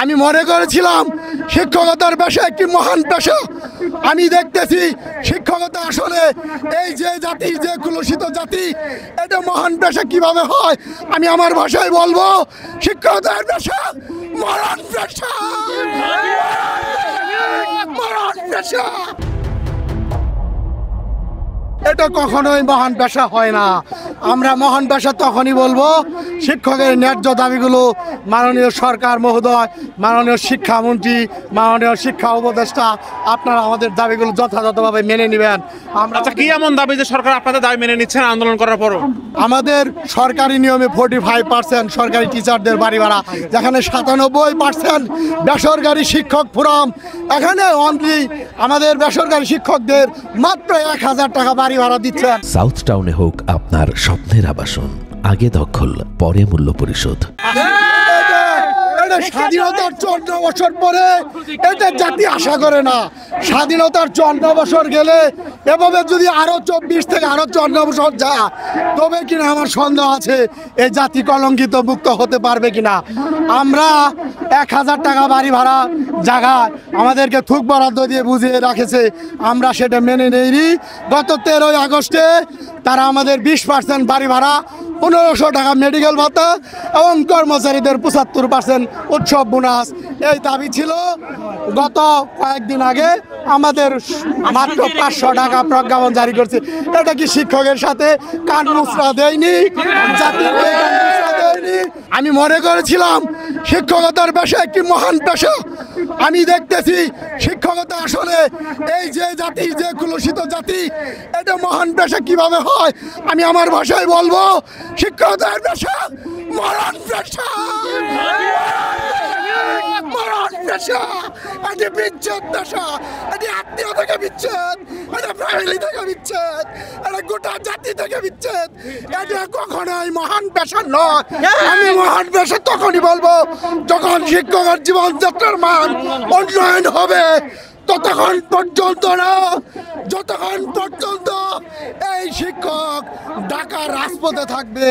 আমি মনে করেছিলাম শিক্ষকতার পেশা একটি মহান পেশা। আমি দেখতেছি শিক্ষকতা আসলে এই যে জাতি, যে কুলুষিত জাতি, এটা মহান পেশা কিভাবে হয়। আমি আমার ভাষায় বলবো, শিক্ষকতার পেশা মহান পেশা, মহান পেশা। এটা কখনোই মহান পেশা হয় না। আমরা মহান পেশা তখনই বলবো শিক্ষকের ন্যায্য দাবিগুলো মাননীয় সরকার মহোদয়, মাননীয় শিক্ষামন্ত্রী, মাননীয় শিক্ষা উপদেষ্টা, আপনারা আমাদের দাবিগুলো যথাযথভাবে মেনে নেবেন। আমরা আচ্ছা, কি এমন দাবি যে সরকার আপনাদের দাবি মেনে নিচ্ছেন আন্দোলন করার পরও? আমাদের সরকারি নিয়মে 45% সরকারি টিচারদের বাড়ি ভাড়া, যেখানে 97% বেসরকারি শিক্ষক ফোরাম, এখানে অনলি আমাদের বেসরকারি শিক্ষকদের মাত্র 1000 টাকা বাড়ি ভাড়া দিচ্ছে। সাউথ টাউনে হোক আপনার স্বপ্নের আবাসন, আগে দখল পরে মূল্য পরিশোধ। স্বাধীনতার 54 বছর পরে এটা জাতি আশা করে না। স্বাধীনতার 54 বছর গেলে এভাবে যদি আরো 24 থেকে আরো 54 বছর যায়, তবে কিনা আমার সন্দেহ আছে এই জাতি কলঙ্কিত মুক্ত হতে পারবে কিনা। আমরা 1000 টাকা বাড়ি ভাড়া জায়গায় আমাদেরকে থুক বরাদ্দ দিয়ে বুঝিয়ে রাখেছে, আমরা সেটা মেনে নেইনি। গত 13 আগস্টে তারা আমাদের 20% বাড়ি ভাড়া, 1500 টাকা মেডিকেল ভাতা এবং কর্মচারীদের 75% উৎসব বোনাস, এই দাবি ছিল। গত কয়েকদিন আগে আমাদের মাত্র 500 টাকা প্রজ্ঞাপন জারি করছে। এটা কি শিক্ষকের সাথে কান মুচড়া দেয়নি? জাতির কান মুচড়া দেয়নি? আমি মনে করেছিলাম শিক্ষকতার পেশা একটি মহান পেশা। আমি দেখতেছি শিক্ষকতা আসলে এই যে জাতি, যে কুলুষিত জাতি, এটা মহান পেশা কিভাবে হয়। আমি আমার ভাষায় বলবো, শিক্ষকতার পেশা মহান পেশা, মহান পেশা। এটি বিচ্ছেদ পেশা, এটি আত্মীয় থেকে বিচ্ছেদ, এটা ফ্যামিলি থেকে বিচ্ছেদ, এটা গোটা জাতি থেকে বিচ্ছেদ। এটা কখনোই মহান পেশা নয়। আমি মহান পেশা তখনই বলবো যখন শিক্ষকের জীবনযাত্রার মান উন্নয়ন হবে। ততক্ষণ পর্যন্ত না, যতক্ষণ পর্যন্ত এই শিক্ষক ঢাকার রাজপথে থাকবে।